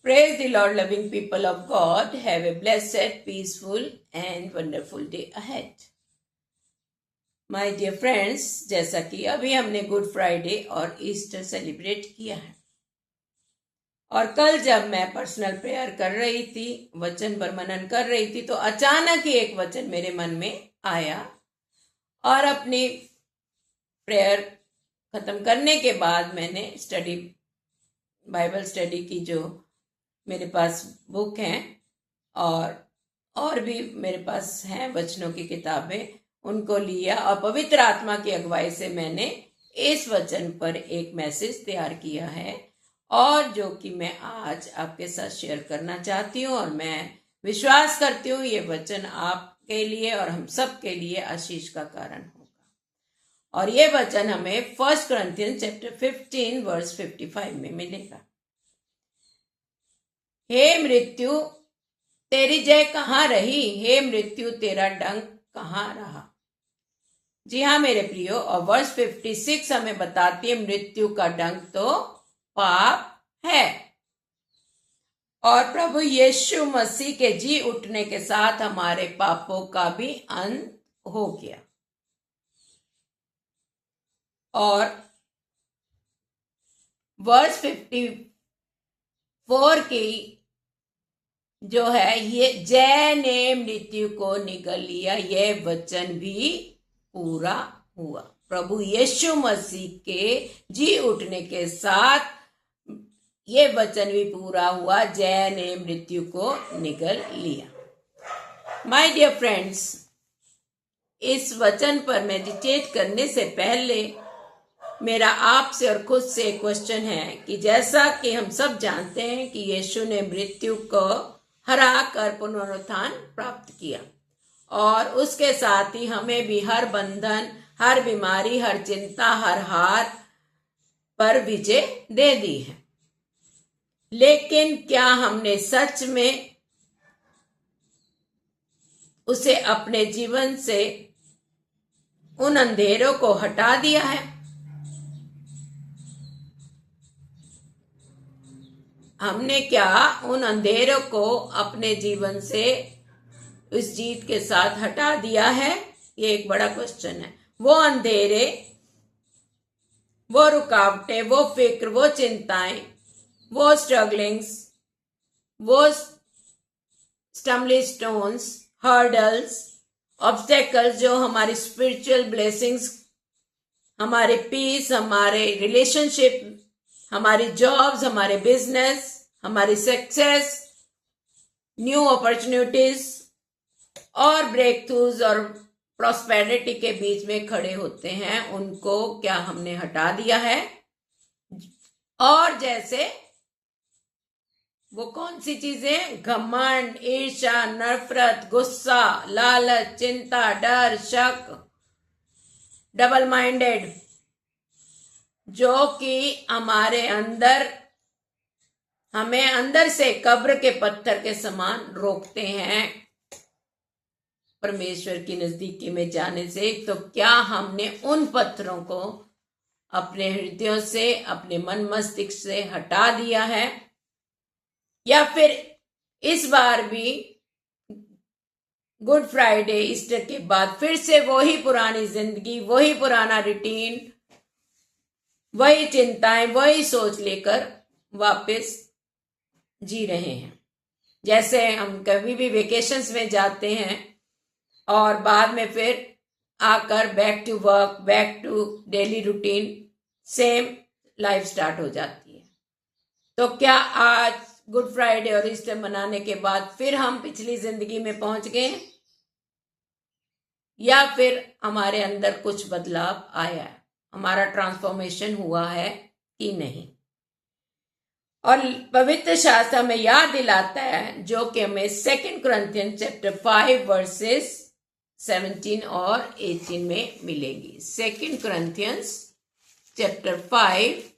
Praise the Lord, loving people of God. Have a blessed, peaceful and wonderful day ahead. My dear friends, जैसा कि अभी हमने good Friday और Easter celebrate किया है और कल जब मैं पर्सनल प्रेयर कर रही थी, वचन पर मनन कर रही थी, तो अचानक ही एक वचन मेरे मन में आया और अपनी प्रेयर खत्म करने के बाद मैंने बाइबल स्टडी की जो मेरे पास बुक हैं और भी मेरे पास हैं वचनों की किताबें, उनको लिया और पवित्र आत्मा की अगुवाई से मैंने इस वचन पर एक मैसेज तैयार किया है और जो कि मैं आज आपके साथ शेयर करना चाहती हूँ और मैं विश्वास करती हूँ ये वचन आपके लिए और हम सब के लिए आशीष का कारण होगा। और ये वचन हमें 1 Corinthians chapter 15 verse 55 में मिलेगा। हे मृत्यु तेरी जय कहाँ रही, हे मृत्यु तेरा डंक कहाँ रहा। जी हाँ मेरे प्रियो, और वर्स 56 हमें बताती है मृत्यु का डंक तो पाप है और प्रभु यीशु मसीह के जी उठने के साथ हमारे पापों का भी अंत हो गया। और वर्स 54 की जो है, ये जय ने मृत्यु को निगल लिया, यह वचन भी पूरा हुआ। प्रभु यीशु मसीह के जी उठने के साथ ये वचन भी पूरा हुआ, जय ने मृत्यु को निगल लिया। माय डियर फ्रेंड्स, इस वचन पर मेडिटेट करने से पहले मेरा आपसे और खुद से एक क्वेश्चन है कि जैसा कि हम सब जानते हैं कि यीशु ने मृत्यु को हरा कर पुनरुत्थान प्राप्त किया और उसके साथ ही हमें भी हर बंधन, हर बीमारी, हर चिंता, हर हार पर विजय दे दी है। लेकिन क्या हमने सच में उसे अपने जीवन से उन अंधेरों को हटा दिया है? हमने क्या उन अंधेरों को अपने जीवन से इस जीत के साथ हटा दिया है? ये एक बड़ा क्वेश्चन है। वो अंधेरे, वो रुकावटें, वो फिक्र, वो चिंताएं, वो स्ट्रगलिंग्स, वो स्टम्बलिंग स्टोन्स, हर्डल्स, ऑब्स्टेकल्स जो हमारी स्पिरिचुअल ब्लेसिंग्स, हमारे पीस, हमारे रिलेशनशिप, हमारी जॉब्स, हमारे बिजनेस, हमारी सक्सेस, न्यू अपॉर्चुनिटीज और ब्रेक थ्रूज और प्रॉस्पेरिटी के बीच में खड़े होते हैं, उनको क्या हमने हटा दिया है? और जैसे वो कौन सी चीजें? घमंड, ईर्ष्या, नफरत, गुस्सा, लालच, चिंता, डर, शक, डबल माइंडेड, जो कि हमारे अंदर, हमें अंदर से कब्र के पत्थर के समान रोकते हैं परमेश्वर की नजदीकी में जाने से। तो क्या हमने उन पत्थरों को अपने हृदयों से, अपने मन मस्तिष्क से हटा दिया है? या फिर इस बार भी गुड फ्राइडे, ईस्टर के बाद फिर से वही पुरानी जिंदगी, वही पुराना रूटीन, वही चिंताएं, वही सोच लेकर वापस जी रहे हैं? जैसे हम कभी भी वेकेशंस में जाते हैं और बाद में फिर आकर back to work, back to daily routine, same life start हो जाती है। तो क्या आज गुड फ्राइडे और ईस्टर मनाने के बाद फिर हम पिछली जिंदगी में पहुंच गए या फिर हमारे अंदर कुछ बदलाव आया है, हमारा ट्रांसफॉर्मेशन हुआ है कि नहीं? और पवित्र शास्त्र हमें याद दिलाता है, जो कि हमें 2 Corinthians chapter 5 verses 17 और 18 में मिलेगी। 2 Corinthians chapter 5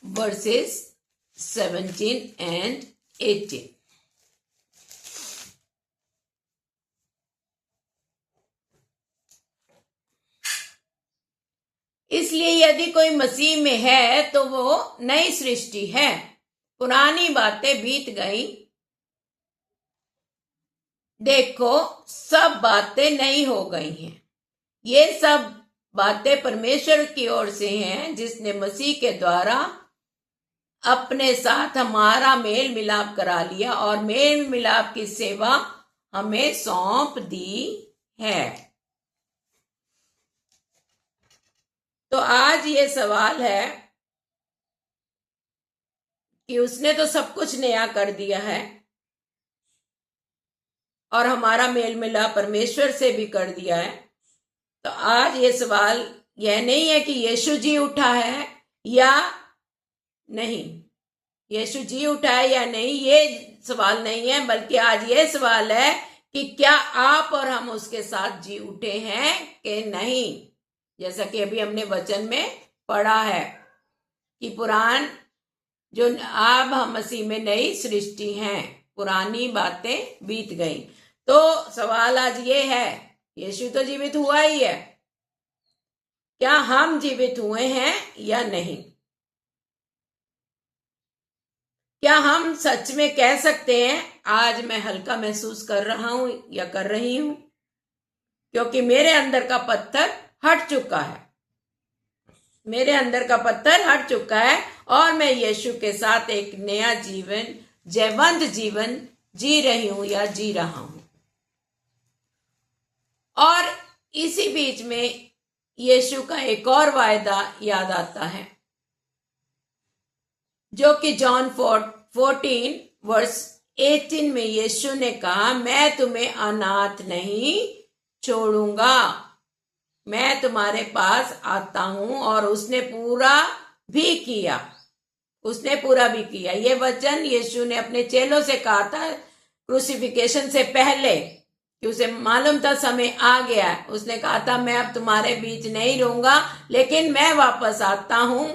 verses 17 and 18। इसलिए यदि कोई मसीह में है तो वो नई सृष्टि है, पुरानी बातें बीत गई, देखो सब बातें नई हो गई हैं। ये सब बातें परमेश्वर की ओर से हैं, जिसने मसीह के द्वारा अपने साथ हमारा मेल मिलाप करा लिया और मेल मिलाप की सेवा हमें सौंप दी है। तो आज ये सवाल है कि उसने तो सब कुछ नया कर दिया है और हमारा मेल मिलाप परमेश्वर से भी कर दिया है। तो आज ये सवाल यह नहीं है कि यीशु जी उठा है या नहीं, यीशु जी उठा है या नहीं, ये सवाल नहीं है, बल्कि आज ये सवाल है कि क्या आप और हम उसके साथ जी उठे हैं कि नहीं। जैसा कि अभी हमने वचन में पढ़ा है कि पुरान जो अब हम मसीह में नई सृष्टि हैं, पुरानी बातें बीत गई। तो सवाल आज ये है, यीशु तो जीवित हुआ ही है, क्या हम जीवित हुए हैं या नहीं? क्या हम सच में कह सकते हैं आज मैं हल्का महसूस कर रहा हूं या कर रही हूं, क्योंकि मेरे अंदर का पत्थर हट चुका है, मेरे अंदर का पत्थर हट चुका है और मैं यीशु के साथ एक नया जीवन, जयवंत जीवन जी रही हूं या जी रहा हूं। और इसी बीच में यीशु का एक और वायदा याद आता है, जो कि जॉन 14 वर्स 18 में यीशु ने कहा, मैं तुम्हें अनाथ नहीं छोड़ूंगा, मैं तुम्हारे पास आता हूं। और उसने पूरा भी किया, उसने पूरा भी किया। ये वचन यीशु ने अपने चेलों से कहा था क्रूसिफिकेशन से पहले, कि उसे मालूम था समय आ गया है। उसने कहा था मैं अब तुम्हारे बीच नहीं रहूंगा, लेकिन मैं वापस आता हूं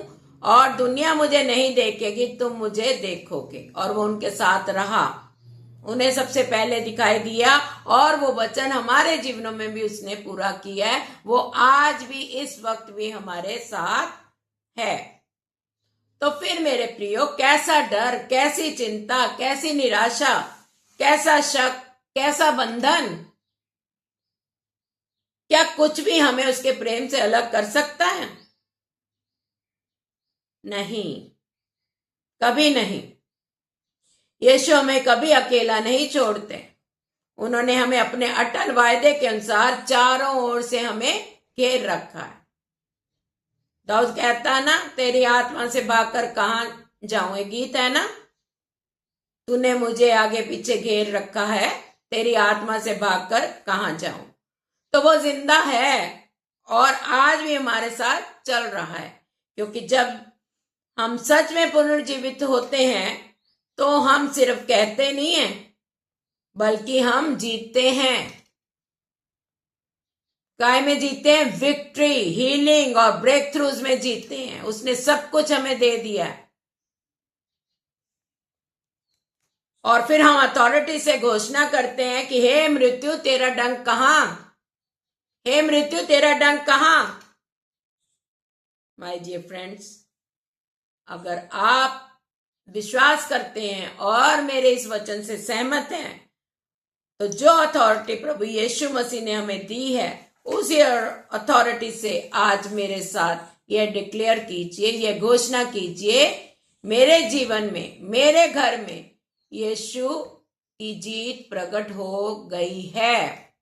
और दुनिया मुझे नहीं देखेगी, तुम मुझे देखोगे। और वो उनके साथ रहा, उन्हें सबसे पहले दिखाई दिया और वो वचन हमारे जीवनों में भी उसने पूरा किया है। वो आज भी इस वक्त भी हमारे साथ है। तो फिर मेरे प्रियो, कैसा डर, कैसी चिंता, कैसी निराशा, कैसा शक, कैसा बंधन, क्या कुछ भी हमें उसके प्रेम से अलग कर सकता है? नहीं, कभी नहीं। यीशु हमें कभी अकेला नहीं छोड़ते। उन्होंने हमें अपने अटल वायदे के अनुसार चारों ओर से हमें घेर रखा है। दाऊद कहता है ना, तेरी आत्मा से भागकर कहां जाऊं, एक गीत है ना, तूने मुझे आगे पीछे घेर रखा है, तेरी आत्मा से भागकर कहां जाऊं। तो वो जिंदा है और आज भी हमारे साथ चल रहा है, क्योंकि जब हम सच में पुनर्जीवित होते हैं तो हम सिर्फ कहते नहीं हैं, बल्कि हम जीतते हैं। काय में जीते हैं? विक्ट्री, हीलिंग और ब्रेक थ्रूज में जीते हैं। उसने सब कुछ हमें दे दिया है। और फिर हम अथॉरिटी से घोषणा करते हैं कि हे मृत्यु तेरा डंक कहां, हे मृत्यु तेरा डंक कहां। माय डियर फ्रेंड्स, अगर आप विश्वास करते हैं और मेरे इस वचन से सहमत हैं, तो जो अथॉरिटी प्रभु यीशु मसीह ने हमें दी है, उसी अथॉरिटी से आज मेरे साथ यह डिक्लेयर कीजिए, यह घोषणा कीजिए, मेरे जीवन में, मेरे घर में यीशु की जीत प्रकट हो गई है।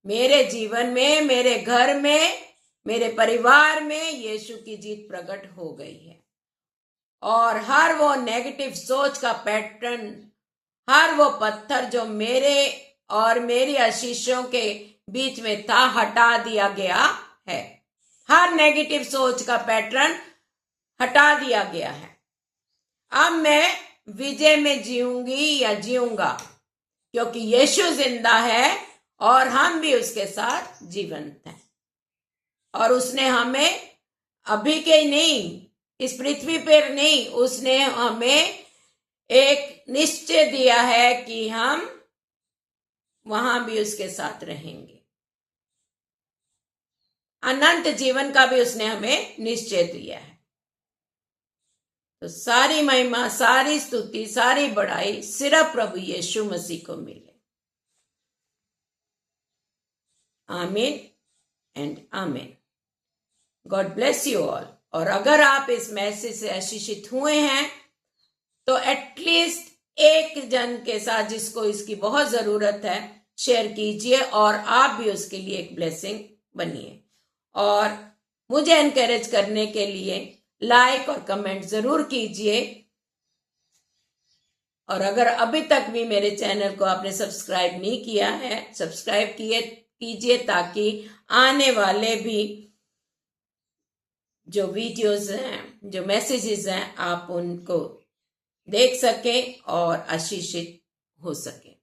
मेरे जीवन में, मेरे घर में, मेरे परिवार में यीशु की जीत प्रकट हो गई है। और हर वो नेगेटिव सोच का पैटर्न, हर वो पत्थर जो मेरे और मेरी आशीषों के बीच में था, हटा दिया गया है। हर नेगेटिव सोच का पैटर्न हटा दिया गया है। अब मैं विजय में जीऊंगी या जीऊंगा, क्योंकि यीशु जिंदा है और हम भी उसके साथ जीवंत हैं। और उसने हमें अभी के नहीं, इस पृथ्वी पर नहीं, उसने हमें एक निश्चय दिया है कि हम वहां भी उसके साथ रहेंगे। अनंत जीवन का भी उसने हमें निश्चय दिया है। तो सारी महिमा, सारी स्तुति, सारी बड़ाई सिर्फ प्रभु यीशु मसीह को मिले। आमीन एंड आमीन। God bless you all. और अगर आप इस मैसेज से आशीषित हुए हैं तो एटलीस्ट एक जन के साथ जिसको इसकी बहुत जरूरत है शेयर कीजिए और आप भी उसके लिए एक ब्लेसिंग बनिए। और मुझे एनकरेज करने के लिए लाइक और कमेंट जरूर कीजिए। और अगर अभी तक भी मेरे चैनल को आपने सब्सक्राइब नहीं किया है, सब्सक्राइब कीजिए ताकि आने वाले भी जो वीडियोस हैं, जो मैसेजेस हैं, आप उनको देख सकें और आशीषित हो सके।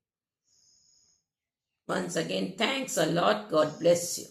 Once again, thanks a lot. God bless you.